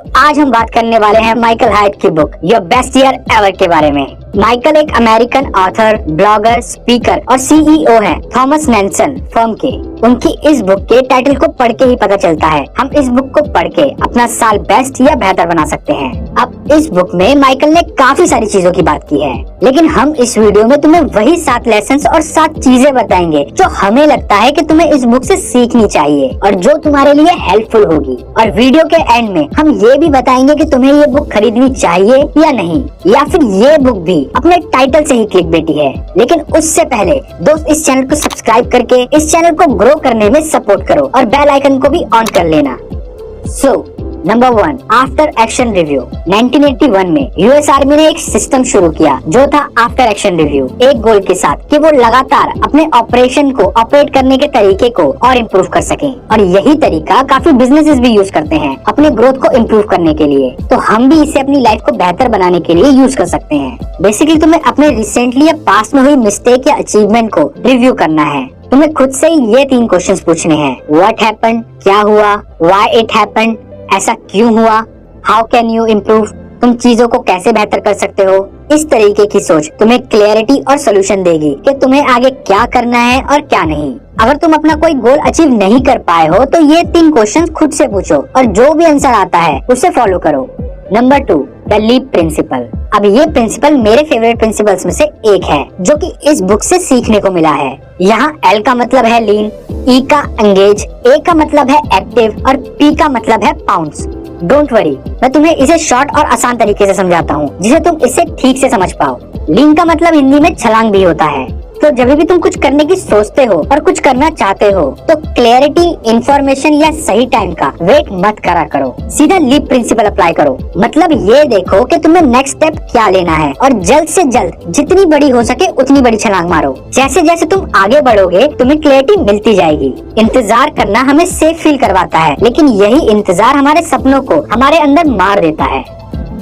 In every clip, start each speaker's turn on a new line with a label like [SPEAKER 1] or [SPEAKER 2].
[SPEAKER 1] आज हम बात करने वाले हैं माइकल हाइट की book your best year ever के बारे में। माइकल एक अमेरिकन ऑथर, ब्लॉगर, स्पीकर और सीईओ हैं थॉमस नैनसन फर्म के। उनकी इस बुक के टाइटल को पढ़ के ही पता चलता है हम इस बुक को पढ़ के अपना साल बेस्ट या बेहतर बना सकते हैं। अब इस बुक में माइकल ने काफी सारी चीजों की बात की है, लेकिन हम इस वीडियो में तुम्हें वही 7 लेसन्स और 7 चीजें बताएंगे जो हमें लगता है कि तुम्हें इस बुक से सीखनी चाहिए और जो तुम्हारे लिए हेल्पफुल होगी। और वीडियो के एंड में हम ये भी बताएंगे कि तुम्हें ये बुक खरीदनी चाहिए या नहीं, या फिर ये बुक भी अपने टाइटल से ही क्लिकबेटी है। लेकिन उससे पहले दोस्त इस चैनल को सब्सक्राइब करके इस चैनल को ग्रो करने में सपोर्ट करो और बेल आइकन को भी ऑन कर लेना। Number 1, after action review. 1981 में यूएस आर्मी ने एक सिस्टम शुरू किया जो था आफ्टर एक्शन रिव्यू, एक गोल के साथ कि वो लगातार अपने ऑपरेशन को ऑपरेट करने के तरीके को और इम्प्रूव कर सकें। और यही तरीका काफी बिजनेसेस भी यूज करते हैं अपने ग्रोथ को इम्प्रूव करने के लिए, तो हम भी इसे अपनी लाइफ को बेहतर बनाने के लिए यूज कर सकते हैं। बेसिकली तुम्हें अपने रिसेंटली या पास्ट में हुई मिस्टेक या अचीवमेंट को रिव्यू करना है। तुम्हें खुद से ये 3 क्वेश्चंस पूछने हैं। व्हाट हैपेंड, क्या हुआ, व्हाई इट हैपेंड, ऐसा क्यों हुआ, हाउ कैन यू इम्प्रूव, तुम चीजों को कैसे बेहतर कर सकते हो। इस तरीके की सोच तुम्हें क्लैरिटी और सोल्यूशन देगी कि तुम्हें आगे क्या करना है और क्या नहीं। अगर तुम अपना कोई गोल अचीव नहीं कर पाए हो तो ये 3 क्वेश्चंस खुद से पूछो और जो भी आंसर आता है उसे फॉलो करो। Number 2, the leap principle. अब ये प्रिंसिपल मेरे फेवरेट प्रिंसिपल्स में से एक है जो कि इस बुक से सीखने को मिला है। यहाँ एल का मतलब है लीन, ई का एंगेज, ए का मतलब है एक्टिव और पी का मतलब है पाउंड्स। डोंट वरी, मैं तुम्हें इसे शॉर्ट और आसान तरीके से समझाता हूँ जिसे तुम इसे ठीक से समझ पाओ। लीन का मतलब हिंदी में छलांग भी होता है। तो जब भी तुम कुछ करने की सोचते हो और कुछ करना चाहते हो तो क्लैरिटी, इंफॉर्मेशन या सही टाइम का वेट मत करा करो, सीधा लीप प्रिंसिपल अप्लाई करो। मतलब ये देखो कि तुम्हें नेक्स्ट स्टेप क्या लेना है और जल्द से जल्द जितनी बड़ी हो सके उतनी बड़ी छलांग मारो। जैसे जैसे तुम आगे बढ़ोगे तुम्हें क्लैरिटी मिलती जाएगी। इंतजार करना हमें सेफ फील करवाता है, लेकिन यही इंतजार हमारे सपनों को हमारे अंदर मार देता है।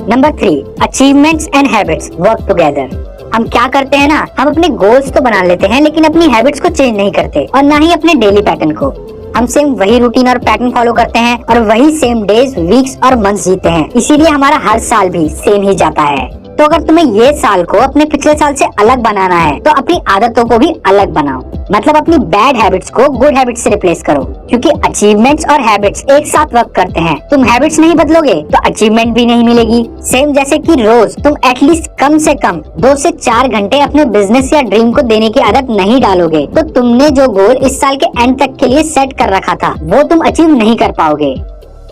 [SPEAKER 1] Number 3, achievements and habits work together. हम क्या करते हैं ना, हम अपने गोल्स तो बना लेते हैं लेकिन अपनी हैबिट्स को चेंज नहीं करते और ना ही अपने डेली पैटर्न को। हम सेम वही रूटीन और पैटर्न फॉलो करते हैं और वही सेम डेज, वीक्स और मंथ्स जीते हैं, इसीलिए हमारा हर साल भी सेम ही जाता है। तो अगर तुम्हें ये साल को अपने पिछले साल से अलग बनाना है तो अपनी आदतों को भी अलग बनाओ। मतलब अपनी बैड हैबिट्स को गुड हैबिट्स से रिप्लेस करो, क्योंकि अचीवमेंट्स और हैबिट्स एक साथ वर्क करते हैं। तुम हैबिट्स नहीं बदलोगे तो अचीवमेंट भी नहीं मिलेगी। सेम जैसे कि रोज तुम एटलीस्ट कम से कम 2 से 4 घंटे अपने बिजनेस या ड्रीम को देने की आदत नहीं डालोगे तो तुमने जो गोल इस साल के एंड तक के लिए सेट कर रखा था वो तुम अचीव नहीं कर पाओगे।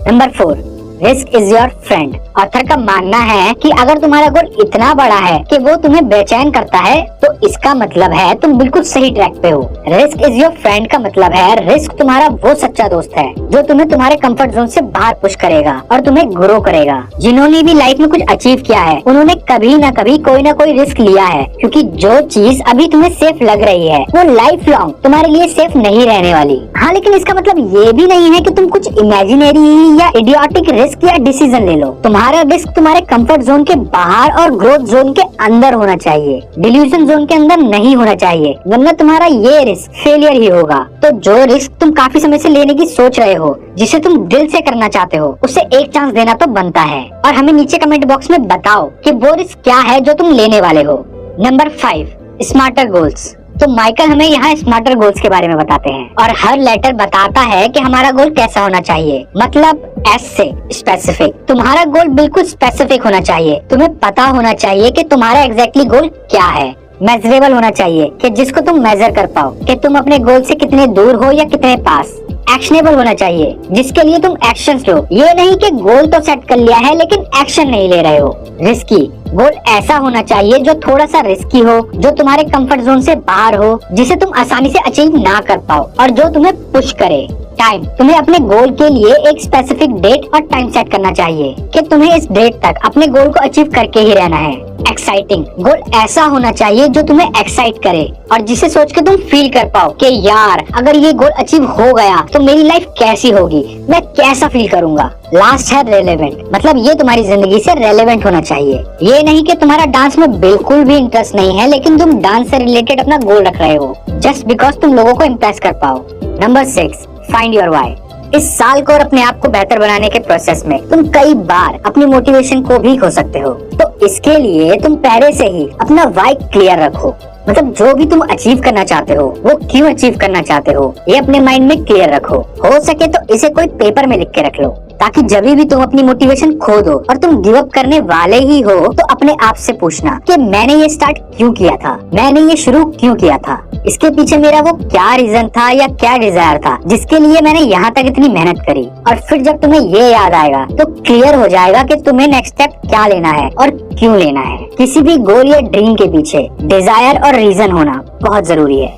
[SPEAKER 1] Number 4, risk is your friend. Author का मानना है कि अगर तुम्हारा गोल इतना बड़ा है कि वो तुम्हें बेचैन करता है तो इसका मतलब है तुम बिल्कुल सही ट्रैक पे हो। रिस्क इज योर फ्रेंड का मतलब है रिस्क तुम्हारा वो सच्चा दोस्त है जो तुम्हें तुम्हारे कंफर्ट जोन से बाहर पुश करेगा और तुम्हें ग्रो करेगा। जिन्होंने भी लाइफ में कुछ अचीव किया है उन्होंने कभी न कभी कोई ना कोई रिस्क लिया है, क्योंकि जो चीज अभी तुम्हें सेफ लग रही है वो लाइफ लॉन्ग तुम्हारे लिए सेफ नहीं रहने वाली। हाँ, लेकिन इसका मतलब ये भी नहीं है कि तुम कुछ इमेजिनरी या इडियोटिक रिस्क या डिसीजन ले लो। तुम्हारा रिस्क तुम्हारे कंफर्ट जोन के बाहर और ग्रोथ जोन के अंदर होना चाहिए, डिल्यूजन जोन के अंदर नहीं होना चाहिए, वरना तुम्हारा ये रिस्क फेलियर ही होगा। तो जो रिस्क तुम काफी समय से लेने की सोच रहे हो, जिसे तुम दिल से करना चाहते हो, उसे एक चांस देना तो बनता है। और हमें नीचे कमेंट बॉक्स में बताओ कि वो रिस्क क्या है जो तुम लेने वाले हो। Number 5, smarter goals. तो माइकल हमें यहाँ स्मार्टर गोल्स के बारे में बताते हैं और हर लेटर बताता है कि हमारा गोल कैसा होना चाहिए। मतलब एस से स्पेसिफिक। तुम्हारा गोल बिल्कुल स्पेसिफिक होना चाहिए। तुम्हें पता होना चाहिए कि तुम्हारा एग्जैक्टली गोल क्या है। मेजरेबल होना चाहिए कि जिसको तुम मेजर कर पाओ कि तुम अपने गोल से कितने दूर हो या कितने पास। एक्शनेबल होना चाहिए जिसके लिए तुम एक्शंस लो, ये नहीं कि गोल तो सेट कर लिया है लेकिन एक्शन नहीं ले रहे हो। रिस्की गोल ऐसा होना चाहिए जो थोड़ा सा रिस्की हो, जो तुम्हारे कंफर्ट जोन से बाहर हो, जिसे तुम आसानी से अचीव ना कर पाओ और जो तुम्हें पुश करे। टाइम, तुम्हें अपने गोल के लिए एक स्पेसिफिक डेट और टाइम सेट करना चाहिए कि तुम्हें इस डेट तक अपने गोल को अचीव करके ही रहना है। एक्साइटिंग गोल ऐसा होना चाहिए जो तुम्हें एक्साइट करे और जिसे सोच के तुम फील कर पाओ कि यार अगर ये गोल अचीव हो गया तो मेरी लाइफ कैसी होगी, मैं कैसा फील करूंगा। लास्ट है रेलेवेंट, मतलब ये तुम्हारी जिंदगी से रेलेवेंट होना चाहिए। ये नहीं कि तुम्हारा डांस में बिल्कुल भी इंटरेस्ट नहीं है लेकिन तुम डांस से रिलेटेड अपना गोल रख रहे हो जस्ट बिकॉज तुम लोगों को इम्प्रेस कर पाओ। Number 6, find your why. इस साल को और अपने आप को बेहतर बनाने के प्रोसेस में तुम कई बार अपनी मोटिवेशन को भी खो सकते हो। तो इसके लिए तुम पहले से ही अपना वाई क्लियर रखो। मतलब जो भी तुम अचीव करना चाहते हो वो क्यों अचीव करना चाहते हो ये अपने माइंड में क्लियर रखो। हो सके तो इसे कोई पेपर में लिख के रख लो, ताकि जब भी तुम अपनी मोटिवेशन खो दो और तुम गिव अप करने वाले ही हो तो अपने आप से पूछना कि मैंने ये स्टार्ट क्यों किया था, मैंने ये शुरू क्यों किया था, इसके पीछे मेरा वो क्या रीजन था या क्या डिजायर था जिसके लिए मैंने यहाँ तक इतनी मेहनत करी। और फिर जब तुम्हें ये याद आएगा तो क्लियर हो जाएगा कि तुम्हें नेक्स्ट स्टेप क्या लेना है और क्यों लेना है। किसी भी गोल या ड्रीम के पीछे डिजायर और रीजन होना बहुत जरूरी है।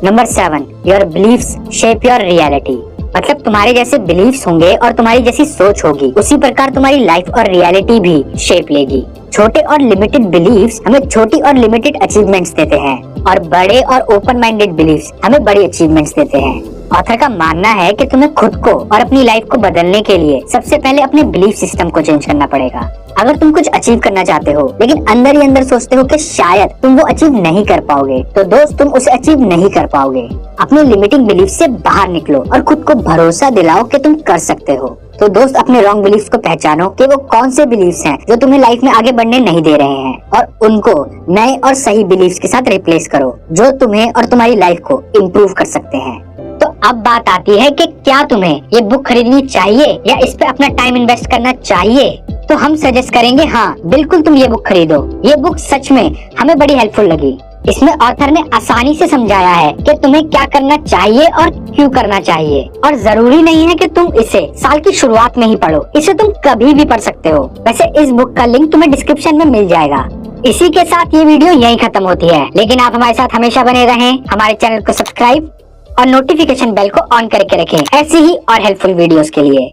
[SPEAKER 1] Number 7, your beliefs shape your reality. मतलब तुम्हारे जैसे बिलीव्स होंगे और तुम्हारी जैसी सोच होगी, उसी प्रकार तुम्हारी लाइफ और रियलिटी भी शेप लेगी। छोटे और लिमिटेड बिलीव्स हमें छोटी और लिमिटेड अचीवमेंट्स देते हैं और बड़े और ओपन माइंडेड बिलीव्स हमें बड़ी अचीवमेंट्स देते हैं। ऑथर का मानना है कि तुम्हें खुद को और अपनी लाइफ को बदलने के लिए सबसे पहले अपने बिलीफ सिस्टम को चेंज करना पड़ेगा। अगर तुम कुछ अचीव करना चाहते हो लेकिन अंदर ही अंदर सोचते हो कि शायद तुम वो अचीव नहीं कर पाओगे, तो दोस्त तुम उसे अचीव नहीं कर पाओगे। अपने लिमिटिंग बिलीफ से बाहर निकलो और खुद को भरोसा दिलाओ कि तुम कर सकते हो। तो दोस्त अपने रॉन्ग बिलीफ्स को पहचानो कि वो कौन से बिलीफ्स हैं जो तुम्हें लाइफ में आगे बढ़ने नहीं दे रहे हैं और उनको नए और सही बिलीफ्स के साथ रिप्लेस करो जो तुम्हें और तुम्हारी लाइफ को इम्प्रूव कर सकते हैं। तो अब बात आती है कि क्या तुम्हें ये बुक खरीदनी चाहिए या इस पे अपना टाइम इन्वेस्ट करना चाहिए। तो हम सजेस्ट करेंगे हाँ बिल्कुल तुम ये बुक खरीदो। ये बुक सच में हमें बड़ी हेल्पफुल लगी। इसमें ऑथर ने आसानी से समझाया है कि तुम्हें क्या करना चाहिए और क्यों करना चाहिए, और जरूरी नहीं है कि तुम इसे साल की शुरुआत में ही पढ़ो, इसे तुम कभी भी पढ़ सकते हो। वैसे इस बुक का लिंक तुम्हें डिस्क्रिप्शन में मिल जाएगा। इसी के साथ ये वीडियो यहीं खत्म होती है, लेकिन आप हमारे साथ हमेशा बने रहें, हमारे चैनल को सब्सक्राइब और नोटिफिकेशन बेल को ऑन करके रखें ऐसी ही और हेल्पफुल वीडियोस के लिए।